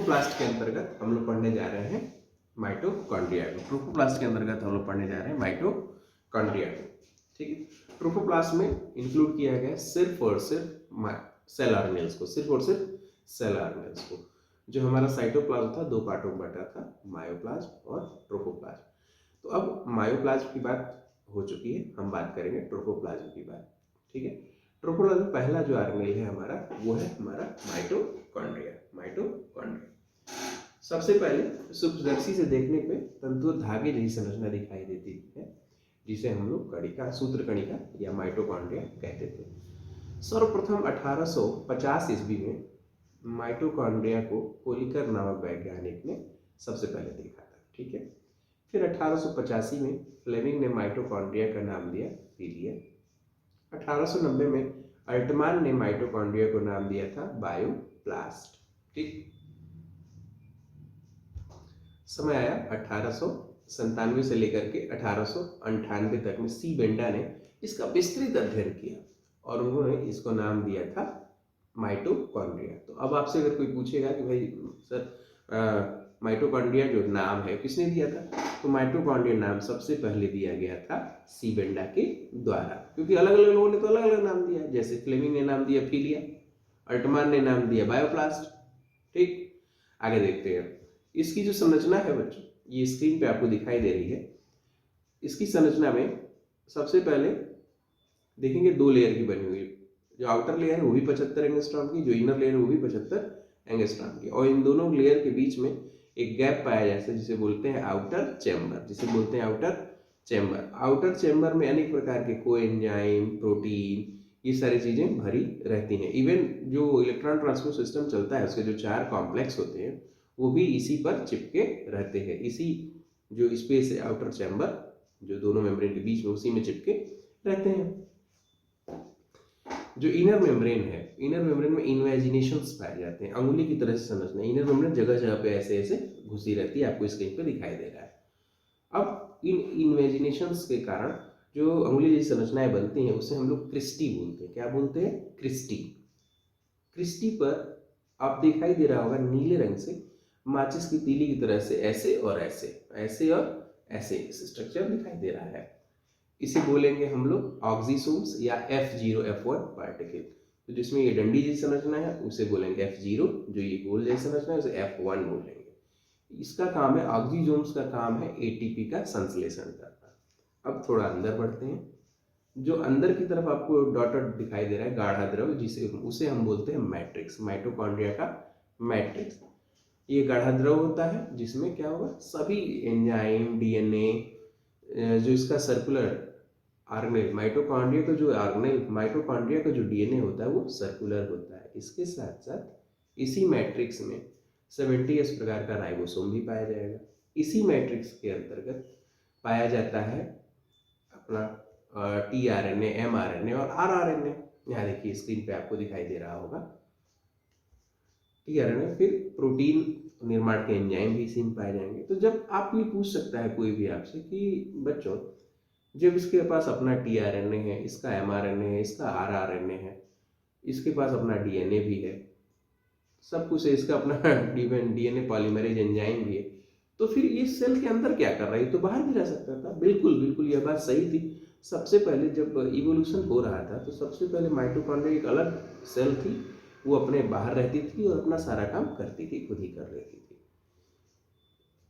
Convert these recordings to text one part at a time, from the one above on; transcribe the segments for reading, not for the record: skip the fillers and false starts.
ट्रोफोप्लास्ट के अंतर्गत हम लोग पढ़ने जा रहे हैं माइटोकॉन्ड्रिया को। ट्रोफोप्लास्ट के अंतर्गत हम लोग पढ़ने जा रहे हैं माइटोकॉन्ड्रिया को। ठीक है, ट्रोफोप्लास्ट में इंक्लूड किया गया सिर्फ और सिर्फ सेल ऑर्गेनेल्स को, सिर्फ और सिर्फ सेल ऑर्गेनेल्स को। जो हमारा साइटोप्लाज्म था दो पार्टों में बटा था, मायोप्लाज्म और ट्रोफोप्लाज्म। तो अब मायोप्लाज्म की बात हो चुकी है, हम बात करेंगे ट्रोफोप्लाज्म की बात। ठीक है, ट्रोफोप्लाज्म पहला जो ऑर्गेनेल है हमारा वो है हमारा माइटोकॉन्ड्रिया। सबसे पहले सूक्ष्मदर्शी से देखने पे तंतु धागे जैसी संरचना दिखाई देती है, जिसे हम लोग कणिका, सूत्र कणिका या माइटोकॉन्ड्रिया कहते थे। सर्वप्रथम 1850 ईस्वी में माइटोकॉन्ड्रिया को कोलिकर नामक वैज्ञानिक ने सबसे पहले देखा था। ठीक है, फिर 1885 में फ्लेमिंग ने माइटोकॉन्ड्रिया का नाम दिया पीलिया। 1890 में अल्टमान ने माइटोकॉन्ड्रिया को नाम दिया था बायोप्लास्ट। ठीक, समय आया 1897 से लेकर के 1898 तक में सी बेंडा ने इसका विस्तृत अध्ययन किया और उन्होंने इसको नाम दिया था माइटोकॉन्ड्रिया। तो अब आपसे अगर कोई पूछेगा कि भाई सर माइटोकॉन्ड्रिया जो नाम है किसने दिया था, तो माइटोकॉन्ड्रिया नाम सबसे पहले दिया गया था सी बेंडा के द्वारा, क्योंकि अलग अलग लोगों ने तो अलग अलग नाम दिया। जैसे फ्लेमिंग ने नाम दिया फिलिया, अल्टमान ने नाम दिया बायोप्लास्ट। ठीक, आगे देखते हैं। इसकी जो संरचना है बच्चों, ये स्क्रीन पे आपको दिखाई दे रही है। इसकी संरचना में सबसे पहले देखेंगे दो लेयर की बनी हुई है। जो आउटर लेयर है वो भी 75 एंगस्ट्रॉम की, जो इनर लेयर है वो भी 75 एंगस्ट्रॉम की, और इन दोनों लेयर के बीच में एक गैप पाया जाता है जिसे बोलते हैं आउटर चैम्बर, जिसे बोलते हैं आउटर चैम्बर। आउटर चैम्बर में अनेक प्रकार के कोएंजाइम, प्रोटीन, ये सारी चीजें भरी रहती हैं। इवन जो इलेक्ट्रॉन ट्रांसपोर्ट सिस्टम चलता है उसके जो 4 कॉम्प्लेक्स होते हैं वो भी इसी पर चिपके रहते हैं। इसी जो स्पेस है आउटर चैम्बर, जो दोनों मेम्ब्रेन के बीच में, उसी में चिपके रहते हैं। जो इनर मेम्ब्रेन है, इनर मेम्ब्रेन में इन्वेजिनेशंस पाए जाते हैं, अंगुली की तरह से समझना। इनर मेम्ब्रेन जगह जगह पे ऐसे ऐसे घुसी रहती है, आपको स्क्रीन पे दिखाई दे रहा है। अब इन इन्वेजिनेशंस के कारण जो अंगुली जैसी संरचनाएं बनती हैं उसे हम लोग क्रिस्टी बोलते हैं। क्या बोलते हैं? क्रिस्टी। क्रिस्टी पर आप दिखाई दे रहा होगा नीले रंग से माचिस की तीली की तरह से ऐसे और ऐसे, ऐसे और ऐसे स्ट्रक्चर दिखाई दे रहा है। इसे बोलेंगे हम लोग ऑक्सीसोम्स या F0 F1 पार्टिकल। तो जिसमें ये डंडी जैसी संरचना है उसे बोलेंगे F0, जो ये गोल जैसी संरचना है उसे F1 बोलेंगे। इसका काम है, ऑक्सीसोम्स का काम है एटीपी का संश्लेषण करना। अब थोड़ा अंदर बढ़ते हैं। जो अंदर की तरफ आपको डॉटेड दिखाई दे रहा है गाढ़ा द्रव, जिसे उसे हम बोलते हैं मैट्रिक्स, माइटोकॉन्ड्रिया का मैट्रिक्स। ये गाढ़ा द्रव होता है जिसमें क्या होगा, सभी एंजाइम, डीएनए, जो इसका सर्कुलर ऑर्गेनेल, माइटोकॉन्ड्रिया का जो ऑर्गेनेल, माइटोकॉन्ड्रिया का जो डीएनए होता है वो सर्कुलर होता है। इसके साथ साथ इसी मैट्रिक्स में 70s प्रकार का राइबोसोम भी पाया जाएगा। इसी मैट्रिक्स के अंतर्गत पाया जाता है अपना tRNA, mRNA और rRNA। यहाँ देखिए स्क्रीन पे आपको दिखाई दे रहा होगा tRNA। फिर प्रोटीन निर्माण के एंजाइम भी इसी में पाए जाएंगे। तो जब आप ये पूछ सकता है कोई भी आपसे कि बच्चों जब इसके पास अपना tRNA है, इसका mRNA है, इसका rRNA है, इसके पास अपना डीएनए भी है, सब कुछ है, इसका अपना डीएनए पॉलीमरेज एंजाइम भी है, तो फिर ये सेल के अंदर क्या कर रहा है? तो बाहर भी रह सकता था। बिल्कुल बिल्कुल यह बात सही थी। सबसे पहले जब इवोल्यूशन हो रहा था तो सबसे पहले माइटोकॉन्ड्रिया एक अलग सेल थी, वो अपने बाहर रहती थी और अपना सारा काम करती थी, खुद ही कर लेती थी।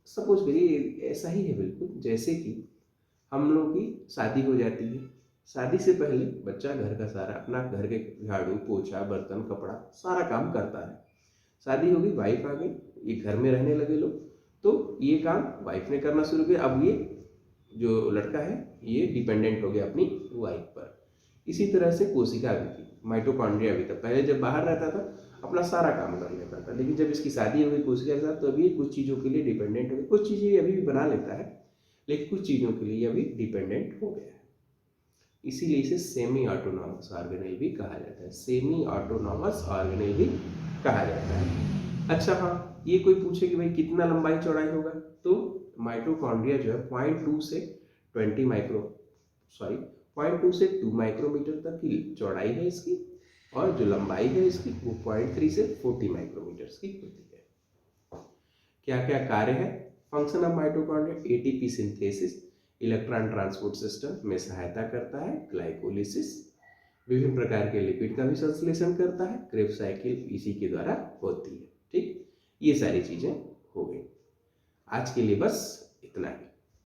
सपोज करिए ऐसा ही है बिल्कुल जैसे कि हम लोग की शादी हो जाती है। शादी से पहले बच्चा घर का सारा अपना घर के झाड़ू, पोछा, बर्तन, कपड़ा सारा काम करता है। शादी हो गई, वाइफ आ गई, ये घर में रहने लगे लोग, तो ये काम वाइफ ने करना शुरू किया। अब ये जो लड़का है ये डिपेंडेंट हो गया अपनी वाइफ पर। इसी तरह से कोशिका भी थी, माइटोकॉन्ड्रिया भी था। पहले जब बाहर रहता था अपना सारा काम कर लेता था, लेकिन जब इसकी शादी हो गई कोशिका के साथ तो अभी कुछ चीज़ों के लिए डिपेंडेंट हो गया। कुछ चीज़ें अभी भी बना लेता है लेकिन कुछ चीज़ों के लिए अभी डिपेंडेंट हो गया है। इसीलिए इसे सेमी ऑटोनॉमस ऑर्गेनेल भी कहा जाता है, सेमी ऑटोनॉमस ऑर्गेनेल भी कहा जाता है। अच्छा हाँ, ये कोई पूछे कि भाई कितना लंबाई चौड़ाई होगा, तो माइटोकॉन्ड्रिया जो है 0.2 से 2 माइक्रोमीटर तक की चौड़ाई है इसकी, और जो लंबाई है इसकी वो 0.3 से 40 माइक्रोमीटर की होती है। क्या क्या कार्य है? Function of mitochondria, ATP synthesis, electron transport system में सहायता करता है, ग्लाइकोलिसिस, विभिन्न प्रकार के लिपिड का भी संश्लेषण करता है, क्रेब्स साइकिल इसी के द्वारा होती है। ठीक, ये सारी चीजें हो गई। आज के लिए बस इतना ही।